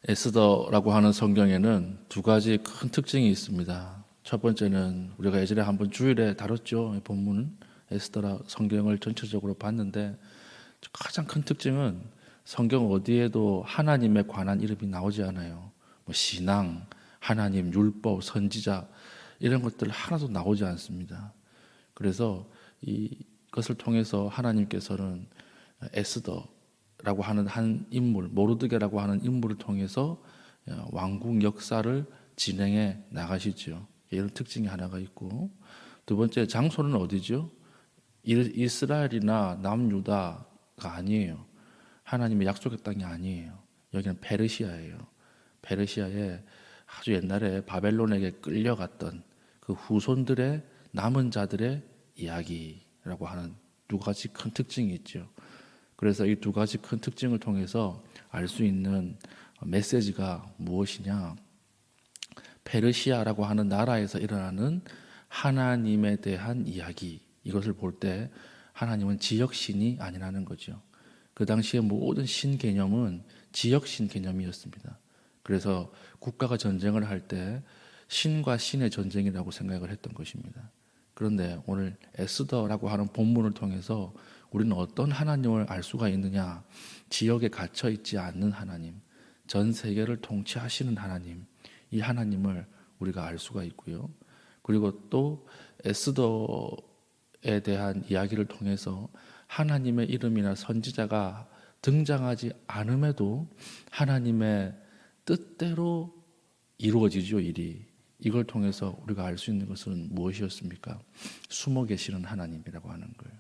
에스더라고 하는 성경에는 두 가지 큰 특징이 있습니다. 첫 번째는 우리가 예전에 한번 주일에 다뤘죠. 본문은 에스더라 성경을 전체적으로 봤는데 가장 큰 특징은 성경 어디에도 하나님에 관한 이름이 나오지 않아요. 뭐 신앙, 하나님, 율법, 선지자 이런 것들 하나도 나오지 않습니다. 그래서 이것을 통해서 하나님께서는 에스더라고 하는 한 인물, 모르드게라고 하는 인물을 통해서 왕국 역사를 진행해 나가시죠. 이런 특징이 하나가 있고, 두 번째 장소는 어디죠? 이스라엘이나 남유다가 아니에요. 하나님의 약속의 땅이 아니에요. 여기는 페르시아예요. 페르시아에 아주 옛날에 바벨론에게 끌려갔던 그 후손들의 남은 자들의 이야기라고 하는 두 가지 큰 특징이 있죠. 그래서 이 두 가지 큰 특징을 통해서 알 수 있는 메시지가 무엇이냐? 페르시아라고 하는 나라에서 일어나는 하나님에 대한 이야기, 이것을 볼 때 하나님은 지역신이 아니라는 거죠. 그 당시에 모든 신 개념은 지역신 개념이었습니다. 그래서 국가가 전쟁을 할 때 신과 신의 전쟁이라고 생각을 했던 것입니다. 그런데 오늘 에스더라고 하는 본문을 통해서 우리는 어떤 하나님을 알 수가 있느냐? 지역에 갇혀 있지 않는 하나님, 전 세계를 통치하시는 하나님, 이 하나님을 우리가 알 수가 있고요. 그리고 또 에스더에 대한 이야기를 통해서 하나님의 이름이나 선지자가 등장하지 않음에도 하나님의 뜻대로 이루어지죠, 일이. 이걸 통해서 우리가 알 수 있는 것은 무엇이었습니까? 숨어 계시는 하나님이라고 하는 거예요.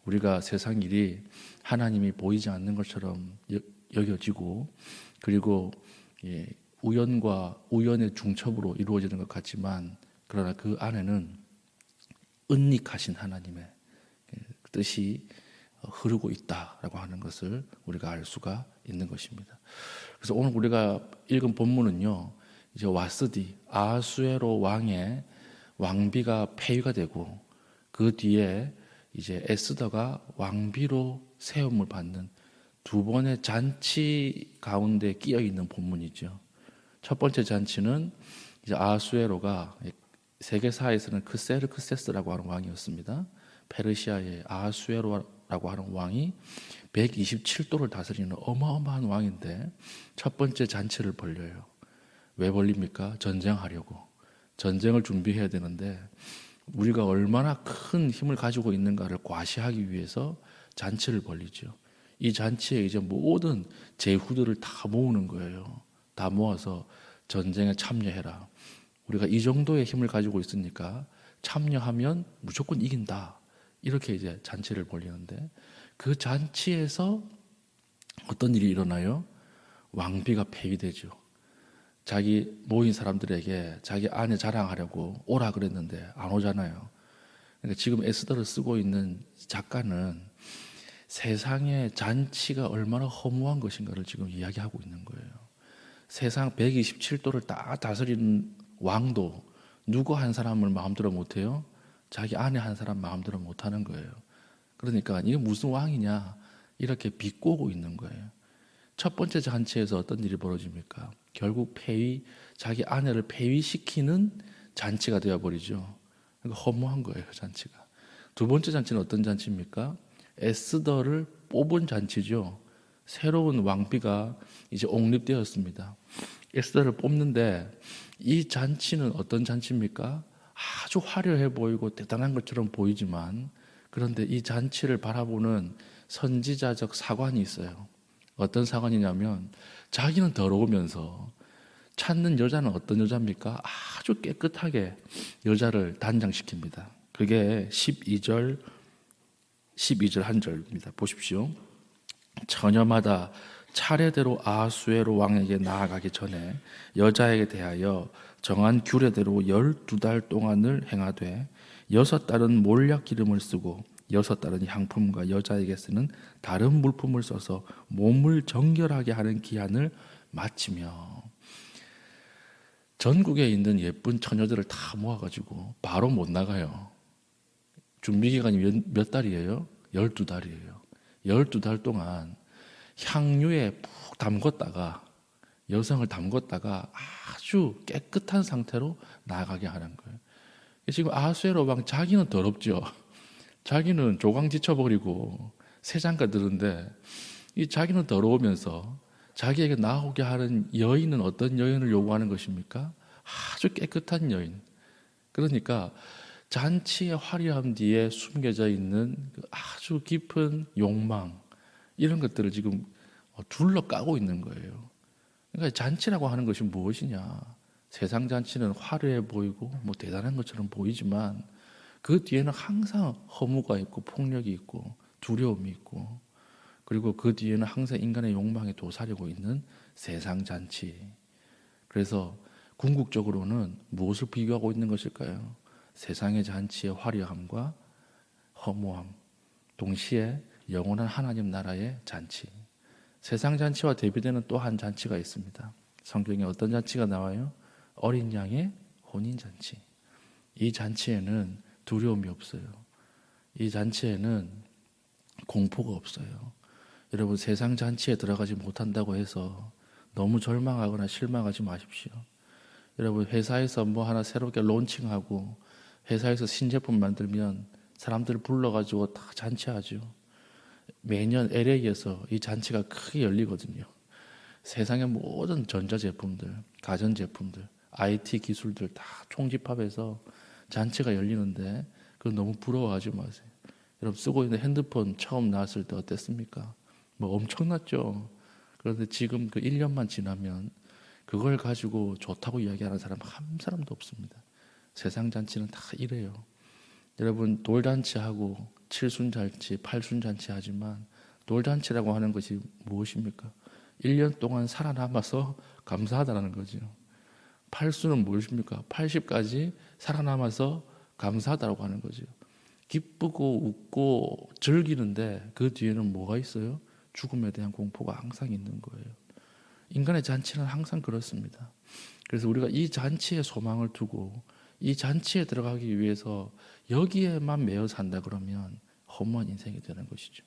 우리가 세상 일이 하나님이 보이지 않는 것처럼 여겨지고, 그리고 우연과 우연의 중첩으로 이루어지는 것 같지만, 그러나 그 안에는 은닉하신 하나님의 뜻이 흐르고 있다라고 하는 것을 우리가 알 수가 있는 것입니다. 그래서 오늘 우리가 읽은 본문은요, 이제 와스디 아하수에로 왕의 왕비가 폐위가 되고 그 뒤에 이제 에스더가 왕비로 세움을 받는 두 번의 잔치 가운데 끼어 있는 본문이죠. 첫 번째 잔치는 이제 아하수에로가 세계사에서는 크세르크세스라고 하는 왕이었습니다. 페르시아의 아하수에로라고 하는 왕이 127도를 다스리는 어마어마한 왕인데 첫 번째 잔치를 벌려요. 왜 벌립니까? 전쟁하려고. 전쟁을 준비해야 되는데 우리가 얼마나 큰 힘을 가지고 있는가를 과시하기 위해서 잔치를 벌리죠. 이 잔치에 이제 모든 제후들을 다 모으는 거예요. 다 모아서 전쟁에 참여해라. 우리가 이 정도의 힘을 가지고 있으니까 참여하면 무조건 이긴다. 이렇게 이제 잔치를 벌리는데 그 잔치에서 어떤 일이 일어나요? 왕비가 폐위되죠. 자기 모인 사람들에게 자기 아내 자랑하려고 오라 그랬는데 안 오잖아요. 그러니까 지금 에스더를 쓰고 있는 작가는 세상의 잔치가 얼마나 허무한 것인가를 지금 이야기하고 있는 거예요. 세상 127도를 다 다스리는 왕도 누구 한 사람을 마음대로 못해요? 자기 아내 한 사람 마음대로 못하는 거예요. 그러니까 이게 무슨 왕이냐 이렇게 비꼬고 있는 거예요. 첫 번째 잔치에서 어떤 일이 벌어집니까? 결국 자기 아내를 폐위시키는 잔치가 되어버리죠. 그러니까 허무한 거예요, 잔치가. 두 번째 잔치는 어떤 잔치입니까? 에스더를 뽑은 잔치죠. 새로운 왕비가 이제 옹립되었습니다. 에스더를 뽑는데 이 잔치는 어떤 잔치입니까? 아주 화려해 보이고 대단한 것처럼 보이지만 그런데 이 잔치를 바라보는 선지자적 사관이 있어요. 어떤 사관이냐면 자기는 더러우면서 찾는 여자는 어떤 여자입니까? 아주 깨끗하게 여자를 단장시킵니다. 그게 12절 한 절입니다. 보십시오. 처녀마다 차례대로 아하수에로 왕에게 나아가기 전에 여자에게 대하여 정한 규례대로 12달 동안을 행하되 6달은 몰약 기름을 쓰고 6달은 향품과 여자에게 쓰는 다른 물품을 써서 몸을 정결하게 하는 기한을 마치며 전국에 있는 예쁜 처녀들을 다 모아가지고 바로 못 나가요. 준비기간이 몇 달이에요? 12달이에요. 12달 동안 향유에 푹 담궜다가 여성을 담궜다가 아주 깨끗한 상태로 나아가게 하는 거예요. 지금 아하수에로 왕 자기는 더럽죠. 자기는 조강 지쳐버리고 세장가 들은데 이 자기는 더러우면서 자기에게 나오게 하는 여인은 어떤 여인을 요구하는 것입니까? 아주 깨끗한 여인. 그러니까 잔치의 화려함 뒤에 숨겨져 있는 그 아주 깊은 욕망, 이런 것들을 지금 둘러까고 있는 거예요. 그러니까 잔치라고 하는 것이 무엇이냐? 세상 잔치는 화려해 보이고 뭐 대단한 것처럼 보이지만 그 뒤에는 항상 허무가 있고 폭력이 있고 두려움이 있고, 그리고 그 뒤에는 항상 인간의 욕망에 도사리고 있는 세상 잔치. 그래서 궁극적으로는 무엇을 비교하고 있는 것일까요? 세상의 잔치의 화려함과 허무함, 동시에 영원한 하나님 나라의 잔치. 세상 잔치와 대비되는 또 한 잔치가 있습니다. 성경에 어떤 잔치가 나와요? 어린 양의 혼인 잔치. 이 잔치에는 두려움이 없어요. 이 잔치에는 공포가 없어요. 여러분, 세상 잔치에 들어가지 못한다고 해서 너무 절망하거나 실망하지 마십시오. 여러분, 회사에서 뭐 하나 새롭게 론칭하고 회사에서 신제품 만들면 사람들 불러가지고 다 잔치하죠. 매년 LA에서 이 잔치가 크게 열리거든요. 세상의 모든 전자제품들, 가전제품들, IT 기술들 다 총집합해서 잔치가 열리는데 그건 너무 부러워하지 마세요. 여러분, 쓰고 있는 핸드폰 처음 나왔을 때 어땠습니까? 뭐 엄청났죠. 그런데 지금 그 1년만 지나면 그걸 가지고 좋다고 이야기하는 사람 한 사람도 없습니다. 세상 잔치는 다 이래요. 여러분, 돌잔치하고 칠순잔치, 팔순잔치 하지만 돌잔치라고 하는 것이 무엇입니까? 1년 동안 살아남아서 감사하다는 거죠. 팔순은 무엇입니까? 80까지 살아남아서 감사하다고 하는 거죠. 기쁘고 웃고 즐기는데 그 뒤에는 뭐가 있어요? 죽음에 대한 공포가 항상 있는 거예요. 인간의 잔치는 항상 그렇습니다. 그래서 우리가 이 잔치에 소망을 두고 이 잔치에 들어가기 위해서 여기에만 매여 산다 그러면 허무한 인생이 되는 것이죠.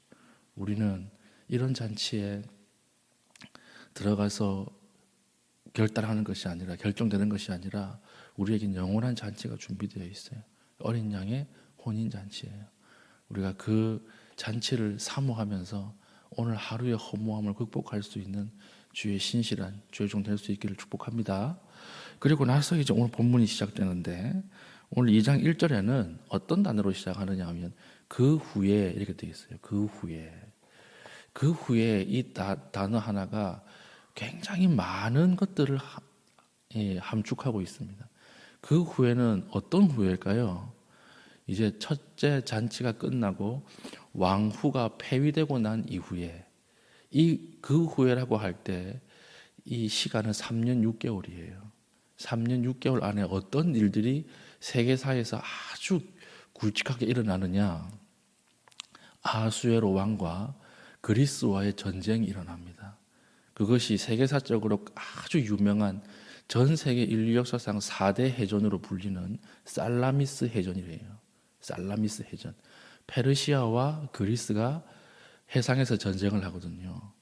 우리는 이런 잔치에 들어가서 결단하는 것이 아니라, 결정되는 것이 아니라 우리에겐 영원한 잔치가 준비되어 있어요. 어린 양의 혼인 잔치예요. 우리가 그 잔치를 사모하면서 오늘 하루의 허무함을 극복할 수 있는 주의 신실한 주의 종 될 수 있기를 축복합니다. 그리고 나서 이제 오늘 본문이 시작되는데, 오늘 2장 1절에는 어떤 단어로 시작하느냐 하면 그 후에 이렇게 되어 있어요. 그 후에 이 단어 하나가 굉장히 많은 것들을 함축하고 있습니다. 그 후에는 어떤 후일까요? 이제 첫째 잔치가 끝나고 왕후가 폐위되고 난 이후에, 그 후에라고 할 때 이 시간은 3년 6개월이에요. 3년 6개월 안에 어떤 일들이 세계사에서 아주 굵직하게 일어나느냐? 아하수에로 왕과 그리스와의 전쟁이 일어납니다. 그것이 세계사적으로 아주 유명한, 전 세계 인류 역사상 4대 해전으로 불리는 살라미스 해전이래요. 살라미스 해전. 페르시아와 그리스가 해상에서 전쟁을 하거든요.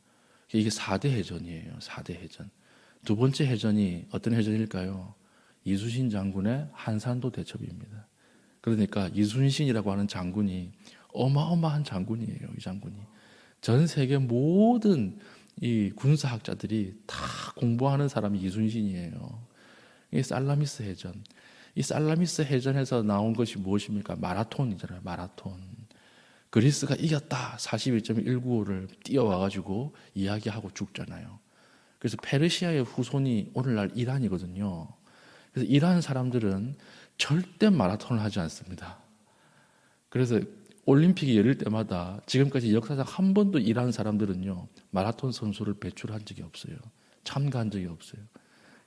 이게 4대 해전이에요. 4대 해전. 두 번째 해전이 어떤 해전일까요? 이순신 장군의 한산도 대첩입니다. 그러니까 이순신이라고 하는 장군이 어마어마한 장군이에요. 이 장군이 전 세계 모든 이 군사학자들이 다 공부하는 사람이 이순신이에요. 이 살라미스 해전. 이 살라미스 해전에서 나온 것이 무엇입니까? 마라톤이잖아요. 마라톤. 그리스가 이겼다 41.195를 뛰어와가지고 이야기하고 죽잖아요. 그래서 페르시아의 후손이 오늘날 이란이거든요. 그래서 이란 사람들은 절대 마라톤을 하지 않습니다. 그래서 올림픽이 열릴 때마다 지금까지 역사상 한 번도 이란 사람들은요 마라톤 선수를 배출한 적이 없어요. 참가한 적이 없어요.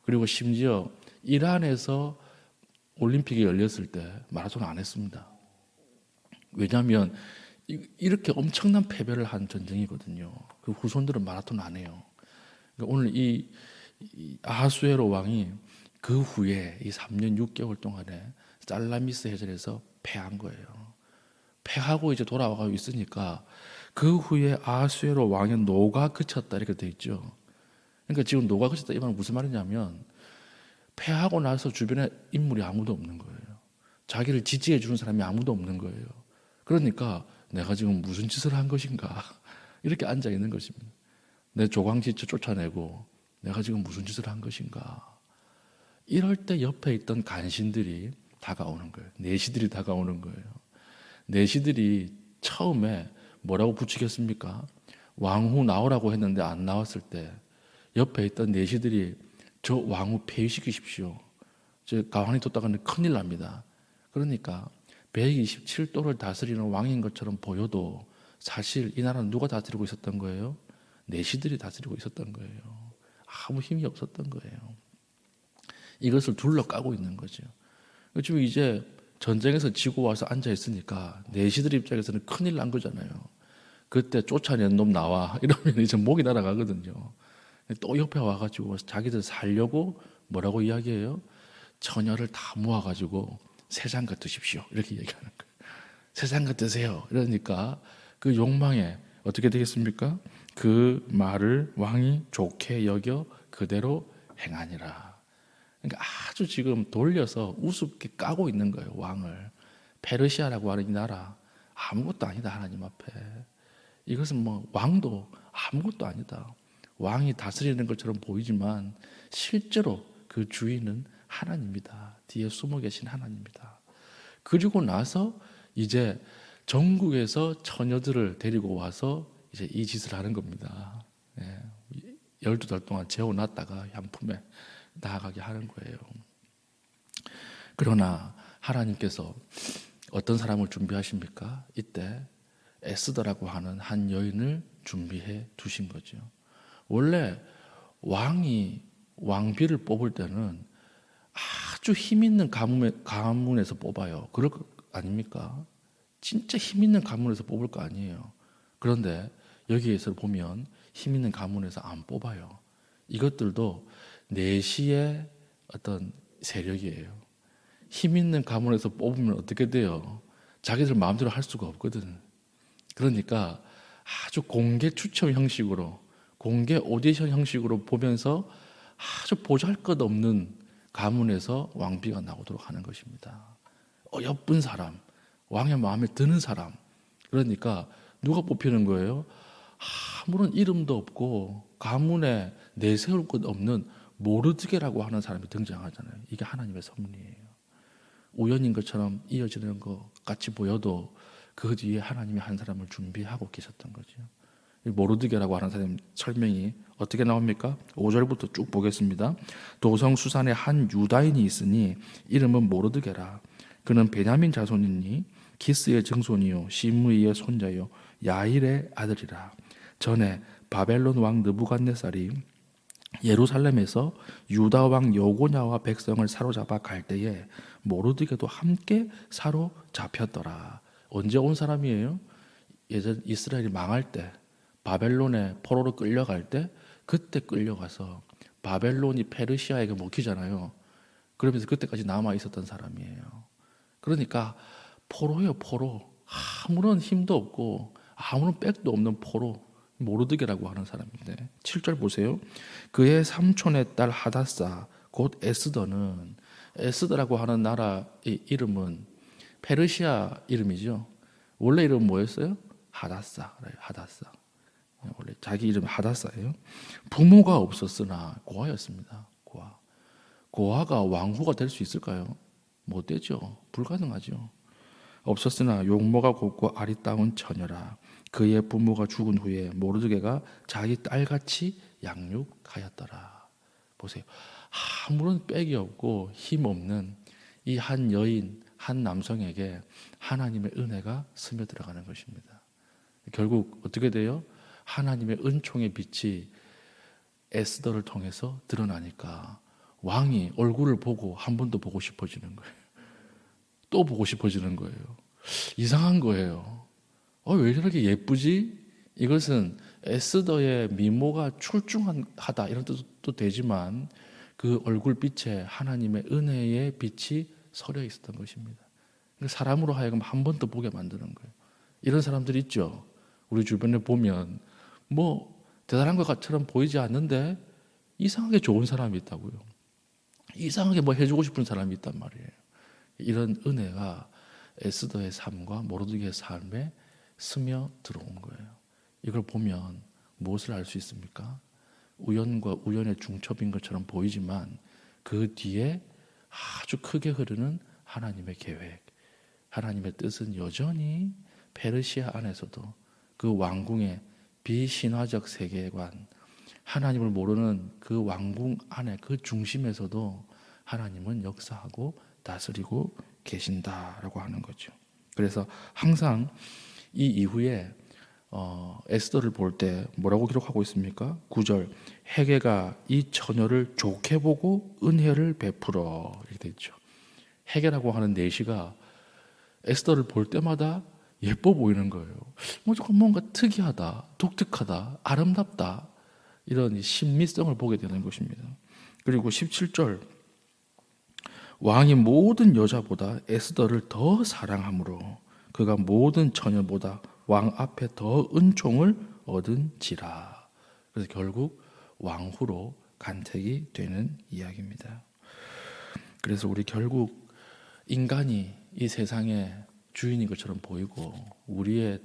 그리고 심지어 이란에서 올림픽이 열렸을 때 마라톤 안 했습니다. 왜냐하면 이렇게 엄청난 패배를 한 전쟁이거든요. 그 후손들은 마라톤 안 해요. 그러니까 오늘 이 아하수에로 왕이 그 후에 이 3년 6개월 동안에 살라미스 해전에서 패한 거예요. 패하고 이제 돌아와가고 있으니까 그 후에 아하수에로 왕의 노가 그쳤다 이렇게 돼 있죠. 그러니까 지금 노가 그쳤다 이 말은 무슨 말이냐면 패하고 나서 주변에 인물이 아무도 없는 거예요. 자기를 지지해 주는 사람이 아무도 없는 거예요. 그러니까 내가 지금 무슨 짓을 한 것인가 이렇게 앉아 있는 것입니다. 내 조광지처 쫓아내고 내가 지금 무슨 짓을 한 것인가. 이럴 때 옆에 있던 간신들이 다가오는 거예요. 내시들이 다가오는 거예요. 내시들이 처음에 뭐라고 부추겼습니까? 왕후 나오라고 했는데 안 나왔을 때 옆에 있던 내시들이 저 왕후 폐위시키십시오. 저 가만히 뒀다가는 큰일 납니다. 그러니까 127도를 다스리는 왕인 것처럼 보여도 사실 이 나라는 누가 다스리고 있었던 거예요? 내시들이 다스리고 있었던 거예요. 아무 힘이 없었던 거예요. 이것을 둘러까고 있는 거죠. 지금 이제 전쟁에서 지고 와서 앉아 있으니까 내시들 입장에서는 큰일 난 거잖아요. 그때 쫓아낸 놈 나와 이러면 이제 목이 날아가거든요. 또 옆에 와가지고 자기들 살려고 뭐라고 이야기해요? 처녀를 다 모아가지고 세상것 드십시오 이렇게 얘기하는 거예요. 세상것 드세요. 이러니까 그 욕망에 어떻게 되겠습니까? 그 말을 왕이 좋게 여겨 그대로 행하니라. 그러니까 아주 지금 돌려서 우습게 까고 있는 거예요. 왕을. 페르시아라고 하는 이 나라 아무것도 아니다 하나님 앞에. 이것은 뭐 왕도 아무것도 아니다. 왕이 다스리는 것처럼 보이지만 실제로 그 주인은 하나님이다. 뒤에 숨어 계신 하나님이다. 그리고 나서 이제 전국에서 처녀들을 데리고 와서 이제 이 짓을 하는 겁니다. 12달 동안 재워놨다가 향품에 나아가게 하는 거예요. 그러나 하나님께서 어떤 사람을 준비하십니까? 이때 에스더라고 하는 한 여인을 준비해 두신 거죠. 원래 왕이 왕비를 뽑을 때는 아주 힘 있는 가문에서 뽑아요. 그럴 거 아닙니까? 진짜 힘 있는 가문에서 뽑을 거 아니에요. 그런데 여기에서 보면 힘 있는 가문에서 안 뽑아요. 이것들도 내시의 어떤 세력이에요. 힘 있는 가문에서 뽑으면 어떻게 돼요? 자기들 마음대로 할 수가 없거든. 그러니까 아주 공개 추첨 형식으로, 공개 오디션 형식으로 보면서 아주 보잘것없는 가문에서 왕비가 나오도록 하는 것입니다. 예쁜 사람, 왕의 마음에 드는 사람. 그러니까 누가 뽑히는 거예요? 아무런 이름도 없고 가문에 내세울 것 없는 모르드게라고 하는 사람이 등장하잖아요. 이게 하나님의 섭리예요. 우연인 것처럼 이어지는 것 같이 보여도 그 뒤에 하나님이 한 사람을 준비하고 계셨던 거죠. 모르드게라고 하는 사람 설명이 어떻게 나옵니까? 5절부터 쭉 보겠습니다. 도성 수산에 한 유다인이 있으니 이름은 모르드게라. 그는 베냐민 자손이니 기스의 증손이요 시므이의 손자요 야일의 아들이라. 전에 바벨론 왕 느부갓네살이 예루살렘에서 유다 왕 여고냐와 백성을 사로잡아 갈 때에 모르드게도 함께 사로잡혔더라. 언제 온 사람이에요? 예전 이스라엘이 망할 때 바벨론에 포로로 끌려갈 때 그때 끌려가서 바벨론이 페르시아에게 먹히잖아요. 그러면서 그때까지 남아 있었던 사람이에요. 그러니까 포로예요, 포로. 아무런 힘도 없고 아무런 백도 없는 포로. 모르드게라고 하는 사람인데 7절 보세요. 그의 삼촌의 딸 하다사 곧 에스더는, 에스더라고 하는 나라의 이름은 페르시아 이름이죠. 원래 이름은 뭐였어요? 하다사. 하다사. 원래 자기 이름 하다사예요. 부모가 없었으나 고아였습니다. 고아. 고아가 왕후가 될 수 있을까요? 못 되죠. 불가능하죠. 없었으나 용모가 곱고 아리따운 처녀라. 그의 부모가 죽은 후에 모르드게가 자기 딸같이 양육하였더라. 보세요. 아무런 빽이 없고 힘 없는 이 한 여인, 한 남성에게 하나님의 은혜가 스며들어가는 것입니다. 결국 어떻게 돼요? 하나님의 은총의 빛이 에스더를 통해서 드러나니까 왕이 얼굴을 보고 한 번 더 보고 싶어지는 거예요. 또 보고 싶어지는 거예요. 이상한 거예요. 왜 저렇게 예쁘지? 이것은 에스더의 미모가 출중하다 이런 뜻도 되지만 그 얼굴빛에 하나님의 은혜의 빛이 서려 있었던 것입니다. 사람으로 하여금 한 번 더 보게 만드는 거예요. 이런 사람들이 있죠. 우리 주변에 보면 뭐 대단한 것처럼 보이지 않는데 이상하게 좋은 사람이 있다고요. 이상하게 뭐 해주고 싶은 사람이 있단 말이에요. 이런 은혜가 에스더의 삶과 모르드게의 삶에 스며 들어온 거예요. 이걸 보면 무엇을 알 수 있습니까? 우연과 우연의 중첩인 것처럼 보이지만 그 뒤에 아주 크게 흐르는 하나님의 계획, 하나님의 뜻은 여전히 페르시아 안에서도 그 왕궁의 비신화적 세계관, 하나님을 모르는 그 왕궁 안에 그 중심에서도 하나님은 역사하고 다스리고 계신다라고 하는 거죠. 그래서 항상 이 이후에 에스더를 볼 때 뭐라고 기록하고 있습니까? 9절 헤게가 이 처녀를 좋게 보고 은혜를 베풀어 이렇게 돼 있죠. 헤게라고 하는 내시가 에스더를 볼 때마다 예뻐 보이는 거예요. 뭔가 특이하다, 독특하다, 아름답다 이런 신미성을 보게 되는 것입니다. 그리고 17절 왕이 모든 여자보다 에스더를 더 사랑하므로 그가 모든 처녀보다 왕 앞에 더 은총을 얻은지라. 그래서 결국 왕후로 간택이 되는 이야기입니다. 그래서 우리 결국 인간이 이 세상의 주인인 것처럼 보이고 우리의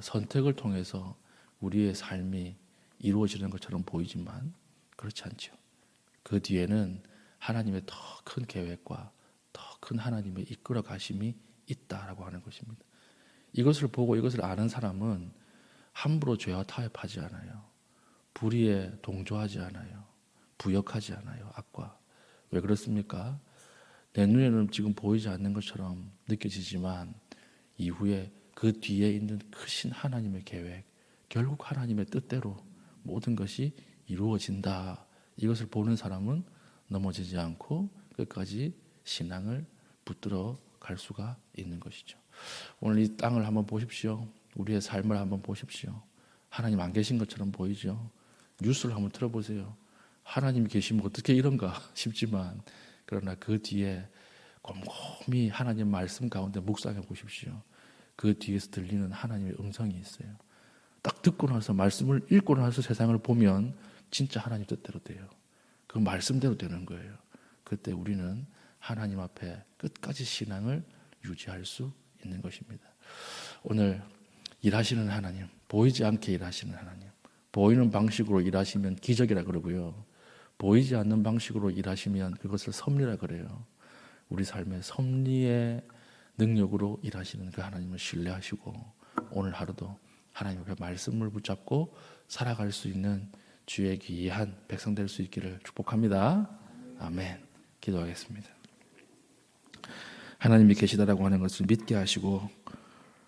선택을 통해서 우리의 삶이 이루어지는 것처럼 보이지만 그렇지 않죠. 그 뒤에는 하나님의 더 큰 계획과 더 큰 하나님의 이끌어 가심이 있다라고 하는 것입니다. 이것을 보고 이것을 아는 사람은 함부로 죄와 타협하지 않아요. 불의에 동조하지 않아요. 부역하지 않아요. 악과. 왜 그렇습니까? 내 눈에는 지금 보이지 않는 것처럼 느껴지지만 이후에 그 뒤에 있는 크신 하나님의 계획, 결국 하나님의 뜻대로 모든 것이 이루어진다. 이것을 보는 사람은 넘어지지 않고 끝까지 신앙을 붙들어 갈 수가 있는 것이죠. 오늘 이 땅을 한번 보십시오. 우리의 삶을 한번 보십시오. 하나님 안 계신 것처럼 보이죠. 뉴스를 한번 들어보세요. 하나님이 계시면 어떻게 이런가 싶지만 그러나 그 뒤에 곰곰이 하나님 말씀 가운데 묵상해 보십시오. 그 뒤에서 들리는 하나님의 음성이 있어요. 딱 듣고 나서 말씀을 읽고 나서 세상을 보면 진짜 하나님 뜻대로 돼요. 그 말씀대로 되는 거예요. 그때 우리는 하나님 앞에 끝까지 신앙을 유지할 수 있는 것입니다. 오늘 일하시는 하나님, 보이지 않게 일하시는 하나님, 보이는 방식으로 일하시면 기적이라 그러고요. 보이지 않는 방식으로 일하시면 그것을 섭리라 그래요. 우리 삶의 섭리의 능력으로 일하시는 그 하나님을 신뢰하시고 오늘 하루도 하나님 앞에 말씀을 붙잡고 살아갈 수 있는 주의 귀한 백성 될 수 있기를 축복합니다. 아멘. 기도하겠습니다. 하나님이 계시다라고 하는 것을 믿게 하시고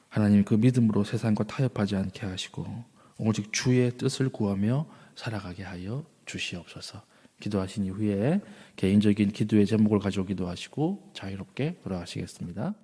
하나님 그 믿음으로 세상과 타협하지 않게 하시고 오직 주의 뜻을 구하며 살아가게 하여 주시옵소서. 기도하신 이후에 개인적인 기도의 제목을 가지고 기도하시고 자유롭게 돌아가시겠습니다.